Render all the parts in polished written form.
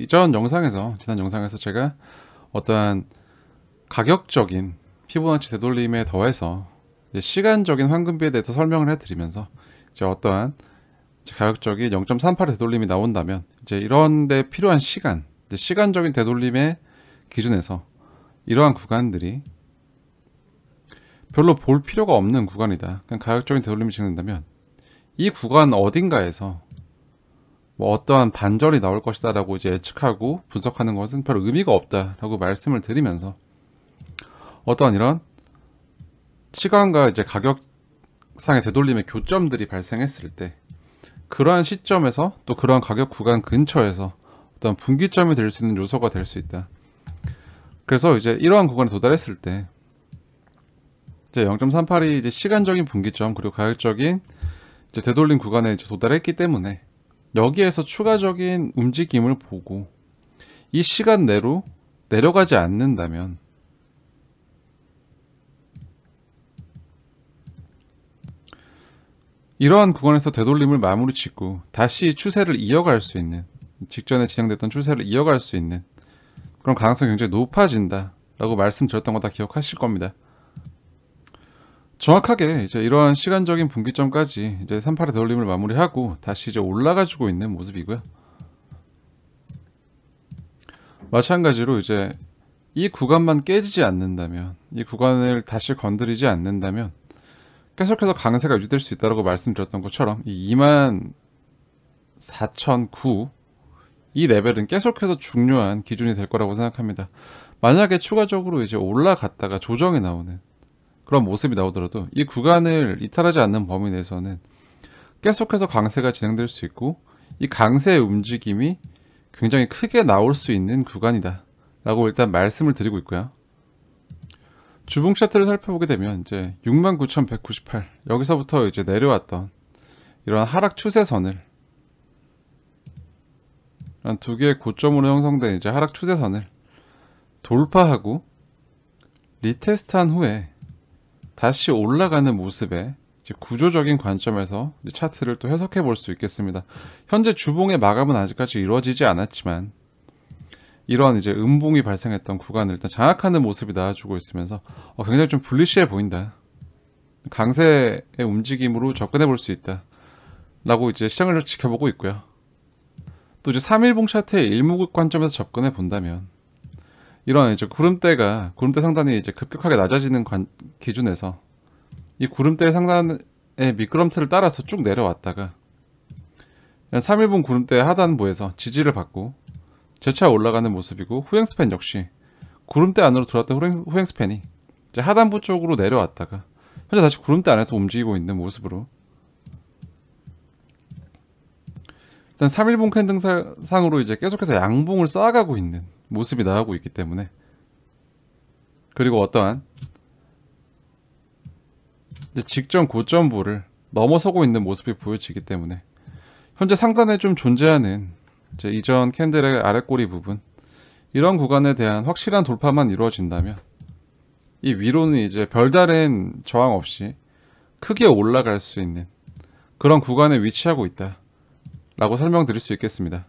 이전 영상에서 지난 영상에서 제가 어떠한 가격적인 피보나치 되돌림에 더해서 이제 시간적인 황금비에 대해서 설명을 해드리면서 이제 어떠한 이제 가격적인 0.38의 되돌림이 나온다면 이제 이런 데 필요한 시간, 이제 시간적인 되돌림의 기준에서 이러한 구간들이 별로 볼 필요가 없는 구간이다. 그냥 가격적인 되돌림이 진행된다면 이 구간 어딘가에서 뭐 어떠한 반절이 나올 것이다 라고 이제 예측하고 분석하는 것은 별 의미가 없다 라고 말씀을 드리면서 어떠한 이런 시간과 이제 가격상의 되돌림의 교점들이 발생했을 때 그러한 시점에서 또 그러한 가격 구간 근처에서 어떤 분기점이 될 수 있는 요소가 될 수 있다. 그래서 이제 이러한 구간에 도달했을 때 이제 0.38이 이제 시간적인 분기점 그리고 가격적인 이제 되돌림 구간에 이제 도달했기 때문에 여기에서 추가적인 움직임을 보고 이 시간 내로 내려가지 않는다면 이러한 구간에서 되돌림을 마무리 짓고 다시 추세를 이어갈 수 있는 직전에 진행됐던 추세를 이어갈 수 있는 그런 가능성이 굉장히 높아진다 라고 말씀드렸던 거 다 기억하실 겁니다. 정확하게 이제 이러한 시간적인 분기점까지 이제 38의 되돌림을 마무리하고 다시 이제 올라가지고 있는 모습이고요. 마찬가지로 이제 이 구간만 깨지지 않는다면, 이 구간을 다시 건드리지 않는다면 계속해서 강세가 유지될 수 있다고 말씀드렸던 것처럼 이 24,009 이 레벨은 계속해서 중요한 기준이 될 거라고 생각합니다. 만약에 추가적으로 이제 올라갔다가 조정이 나오는 그런 모습이 나오더라도 이 구간을 이탈하지 않는 범위 내에서는 계속해서 강세가 진행될 수 있고 이 강세의 움직임이 굉장히 크게 나올 수 있는 구간이다 라고 일단 말씀을 드리고 있고요. 주봉 차트를 살펴보게 되면 이제 69,198 여기서부터 이제 내려왔던 이런 하락 추세선을 한 두 개의 고점으로 형성된 이제 하락 추세선을 돌파하고 리테스트한 후에 다시 올라가는 모습의 이제 구조적인 관점에서 이제 차트를 또 해석해 볼 수 있겠습니다. 현재 주봉의 마감은 아직까지 이루어지지 않았지만 이러한 이제 음봉이 발생했던 구간을 일단 장악하는 모습이 나와주고 있으면서 굉장히 좀 불리시해 보인다. 강세의 움직임으로 접근해 볼 수 있다. 라고 이제 시장을 지켜보고 있고요. 또 이제 3일봉 차트의 일목의 관점에서 접근해 본다면 이런 이제 구름대 상단이 이제 급격하게 낮아지는 기준에서 이 구름대 상단의 미끄럼틀을 따라서 쭉 내려왔다가 3일봉 구름대 하단부에서 지지를 받고 재차 올라가는 모습이고 후행스팬 역시 구름대 안으로 들어왔던 후행스팬이 이제 하단부 쪽으로 내려왔다가 현재 다시 구름대 안에서 움직이고 있는 모습으로 일단 3일봉 캔등상으로 이제 계속해서 양봉을 쌓아가고 있는 모습이 나오고 있기 때문에 그리고 어떠한 이제 직전 고점부를 넘어서고 있는 모습이 보여지기 때문에 현재 상단에 좀 존재하는 이제 이전 캔들의 아랫꼬리 부분 이런 구간에 대한 확실한 돌파만 이루어진다면 이 위로는 이제 별다른 저항 없이 크게 올라갈 수 있는 그런 구간에 위치하고 있다 라고 설명드릴 수 있겠습니다.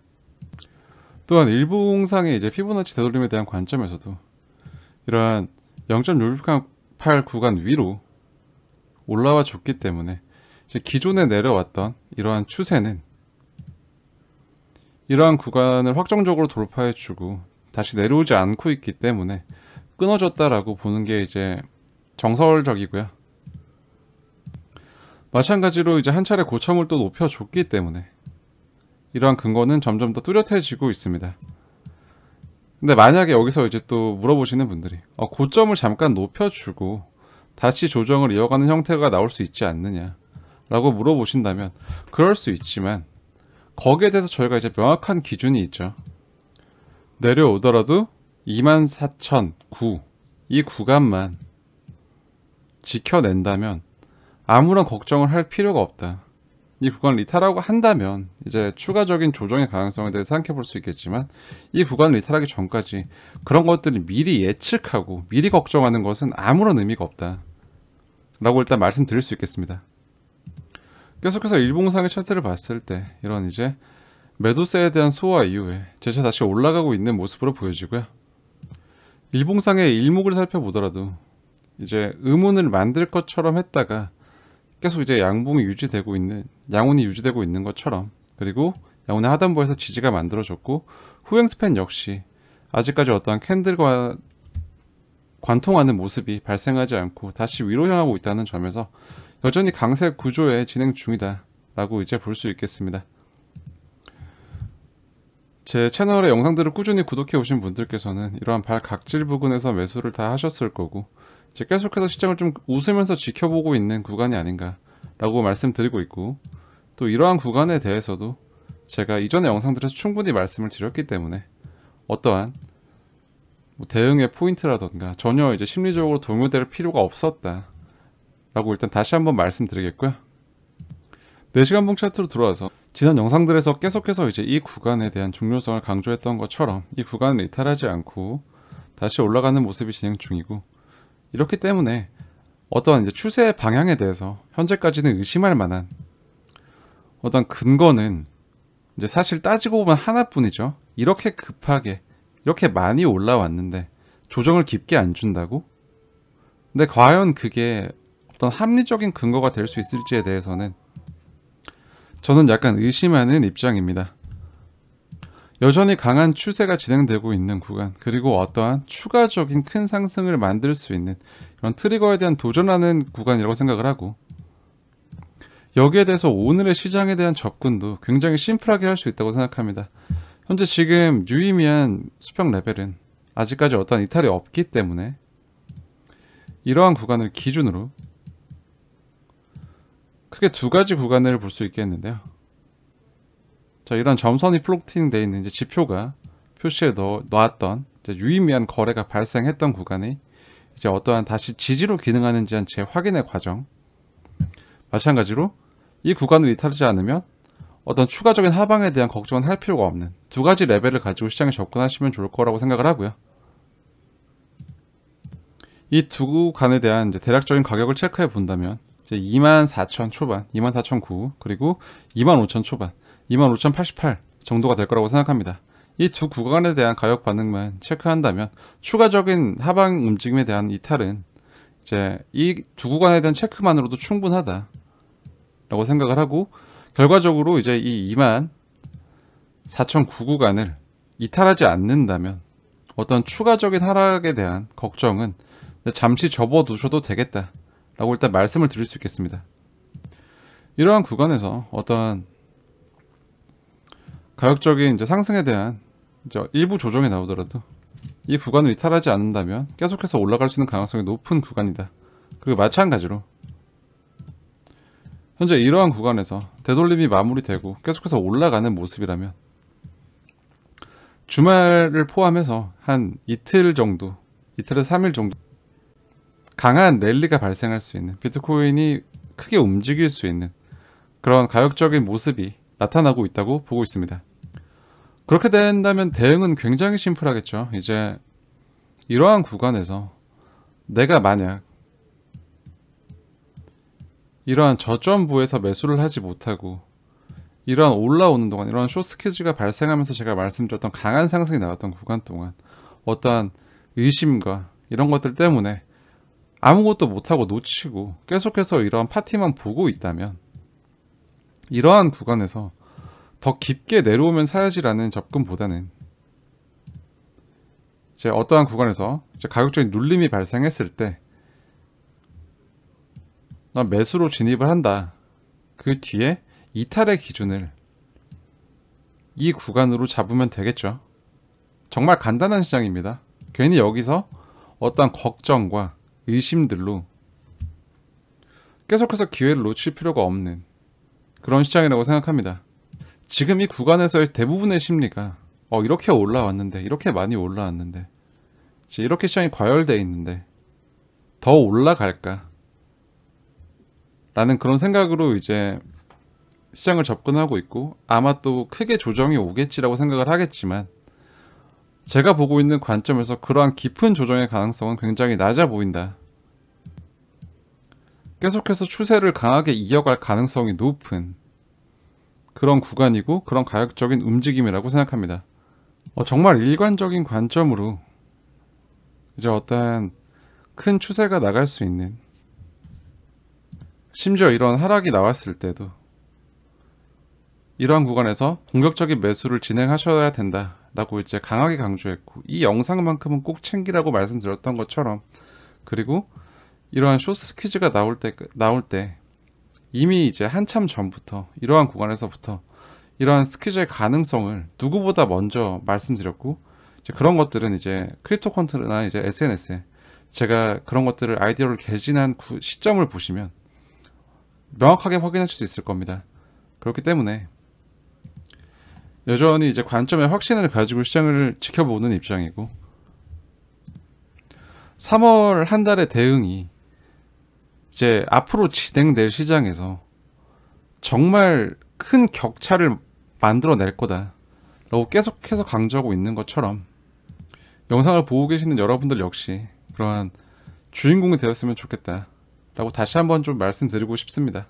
또한 일봉상의 이제 피보나치 되돌림에 대한 관점에서도 이러한 0.668 구간 위로 올라와 줬기 때문에 이제 기존에 내려왔던 이러한 추세는 이러한 구간을 확정적으로 돌파해 주고 다시 내려오지 않고 있기 때문에 끊어졌다라고 보는 게 이제 정설적이고요. 마찬가지로 이제 한 차례 고점을 또 높여줬기 때문에 이러한 근거는 점점 더 뚜렷해지고 있습니다. 근데 만약에 여기서 이제 또 물어보시는 분들이 고점을 잠깐 높여주고 다시 조정을 이어가는 형태가 나올 수 있지 않느냐 라고 물어보신다면 그럴 수 있지만 거기에 대해서 저희가 이제 명확한 기준이 있죠. 내려오더라도 24,009 이 구간만 지켜낸다면 아무런 걱정을 할 필요가 없다. 이 구간을 이탈하고 한다면 이제 추가적인 조정의 가능성에 대해서 생각해 볼 수 있겠지만 이 구간을 이탈하기 전까지 그런 것들을 미리 예측하고 미리 걱정하는 것은 아무런 의미가 없다 라고 일단 말씀드릴 수 있겠습니다. 계속해서 일봉상의 차트를 봤을 때 이런 이제 매도세에 대한 소화 이후에 재차 다시 올라가고 있는 모습으로 보여지고요. 일봉상의 일목을 살펴보더라도 이제 의문을 만들 것처럼 했다가 계속 이제 양봉이 유지되고 있는, 양운이 유지되고 있는 것처럼, 그리고 양운의 하단부에서 지지가 만들어졌고 후행 스팬 역시 아직까지 어떠한 캔들과 관통하는 모습이 발생하지 않고 다시 위로 향하고 있다는 점에서 여전히 강세 구조의 진행 중이다 라고 이제 볼 수 있겠습니다. 제 채널의 영상들을 꾸준히 구독해 오신 분들께서는 이러한 발각질 부근에서 매수를 다 하셨을 거고, 이제 계속해서 시장을 좀 웃으면서 지켜보고 있는 구간이 아닌가 라고 말씀드리고 있고, 또 이러한 구간에 대해서도 제가 이전의 영상들에서 충분히 말씀을 드렸기 때문에 어떠한 대응의 포인트라던가 전혀 이제 심리적으로 동요될 필요가 없었다 라고 일단 다시 한번 말씀드리겠고요. 4시간 봉 차트로 들어와서 지난 영상들에서 계속해서 이제 이 구간에 대한 중요성을 강조했던 것처럼 이 구간을 이탈하지 않고 다시 올라가는 모습이 진행 중이고, 이렇기 때문에 어떤 이제 추세의 방향에 대해서 현재까지는 의심할 만한 어떤 근거는 이제 사실 따지고 보면 하나뿐이죠. 이렇게 급하게 이렇게 많이 올라왔는데 조정을 깊게 안 준다고? 근데 과연 그게 어떤 합리적인 근거가 될 수 있을지에 대해서는 저는 약간 의심하는 입장입니다. 여전히 강한 추세가 진행되고 있는 구간, 그리고 어떠한 추가적인 큰 상승을 만들 수 있는 이런 트리거에 대한 도전하는 구간이라고 생각을 하고, 여기에 대해서 오늘의 시장에 대한 접근도 굉장히 심플하게 할 수 있다고 생각합니다. 현재 지금 유의미한 수평 레벨은 아직까지 어떠한 이탈이 없기 때문에 이러한 구간을 기준으로 크게 두 가지 구간을 볼 수 있겠는데요. 자, 이런 점선이 플로팅 되어 있는 이제 지표가 표시에 놓았던 이제 유의미한 거래가 발생했던 구간이 이제 어떠한 다시 지지로 기능하는지 한 재확인의 과정. 마찬가지로 이 구간을 이탈하지 않으면 어떤 추가적인 하방에 대한 걱정은 할 필요가 없는 두 가지 레벨을 가지고 시장에 접근하시면 좋을 거라고 생각을 하고요. 이 두 구간에 대한 이제 대략적인 가격을 체크해 본다면 이제 24,000 초반, 24,009 그리고 25,000 초반, 25,088 정도가 될 거라고 생각합니다. 이 두 구간에 대한 가격 반응만 체크한다면 추가적인 하방 움직임에 대한 이탈은 이제 이 두 구간에 대한 체크만으로도 충분하다 라고 생각을 하고, 결과적으로 이제 이 24,009 구간을 이탈하지 않는다면 어떤 추가적인 하락에 대한 걱정은 잠시 접어두셔도 되겠다 라고 일단 말씀을 드릴 수 있겠습니다. 이러한 구간에서 어떠한 가격적인 이제 상승에 대한 이제 일부 조정이 나오더라도 이 구간을 이탈하지 않는다면 계속해서 올라갈 수 있는 가능성이 높은 구간이다. 그리고 마찬가지로 현재 이러한 구간에서 되돌림이 마무리되고 계속해서 올라가는 모습이라면 주말을 포함해서 한 이틀 정도, 이틀에서 3일 정도 강한 랠리가 발생할 수 있는, 비트코인이 크게 움직일 수 있는 그런 가격적인 모습이 나타나고 있다고 보고 있습니다. 그렇게 된다면 대응은 굉장히 심플하겠죠. 이제 이러한 구간에서 내가 만약 이러한 저점부에서 매수를 하지 못하고 이러한 올라오는 동안 이러한 숏 스퀴즈가 발생하면서 제가 말씀드렸던 강한 상승이 나왔던 구간 동안 어떠한 의심과 이런 것들 때문에 아무것도 못하고 놓치고 계속해서 이러한 파티만 보고 있다면 이러한 구간에서 더 깊게 내려오면 사야지라는 접근보다는 이제 어떠한 구간에서 이제 가격적인 눌림이 발생했을 때 난 매수로 진입을 한다. 그 뒤에 이탈의 기준을 이 구간으로 잡으면 되겠죠. 정말 간단한 시장입니다. 괜히 여기서 어떠한 걱정과 의심들로 계속해서 기회를 놓칠 필요가 없는 그런 시장이라고 생각합니다. 지금 이 구간에서의 대부분의 심리가 이렇게 올라왔는데, 이렇게 많이 올라왔는데, 이렇게 시장이 과열되어 있는데 더 올라갈까? 라는 그런 생각으로 이제 시장을 접근하고 있고, 아마 또 크게 조정이 오겠지라고 생각을 하겠지만 제가 보고 있는 관점에서 그러한 깊은 조정의 가능성은 굉장히 낮아 보인다. 계속해서 추세를 강하게 이어갈 가능성이 높은 그런 구간이고 그런 가격적인 움직임이라고 생각합니다. 정말 일관적인 관점으로 이제 어떠한 큰 추세가 나갈 수 있는, 심지어 이런 하락이 나왔을 때도 이러한 구간에서 공격적인 매수를 진행하셔야 된다라고 이제 강하게 강조했고, 이 영상만큼은 꼭 챙기라고 말씀드렸던 것처럼, 그리고 이러한 쇼트 퀴즈가 나올 때 이미 이제 한참 전부터 이러한 구간에서부터 이러한 스퀴즈의 가능성을 누구보다 먼저 말씀드렸고, 이제 그런 것들은 이제 크립토 콘트나 이제 SNS에 제가 그런 것들을 아이디어를 개진한 시점을 보시면 명확하게 확인하실 수 있을 겁니다. 그렇기 때문에 여전히 이제 관점의 확신을 가지고 시장을 지켜보는 입장이고, 3월 한 달의 대응이 이제 앞으로 진행될 시장에서 정말 큰 격차를 만들어낼 거다 라고 계속해서 강조하고 있는 것처럼, 영상을 보고 계시는 여러분들 역시 그러한 주인공이 되었으면 좋겠다 라고 다시 한번 좀 말씀드리고 싶습니다.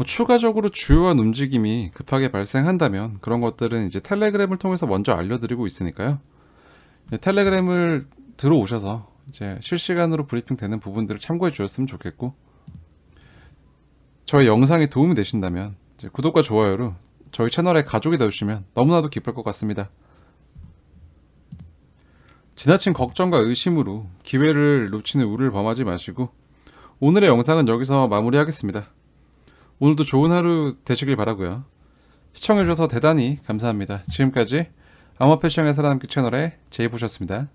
추가적으로 주요한 움직임이 급하게 발생한다면 그런 것들은 이제 텔레그램을 통해서 먼저 알려드리고 있으니까요. 텔레그램을 들어오셔서 이제 실시간으로 브리핑 되는 부분들을 참고해 주셨으면 좋겠고, 저희 영상이 도움이 되신다면 이제 구독과 좋아요로 저희 채널의 가족이 되어주시면 너무나도 기쁠 것 같습니다. 지나친 걱정과 의심으로 기회를 놓치는 우려를 범하지 마시고, 오늘의 영상은 여기서 마무리하겠습니다. 오늘도 좋은 하루 되시길 바라고요. 시청해주셔서 대단히 감사합니다. 지금까지 암호화폐 시장에 살아남기 채널의 제이보셨습니다.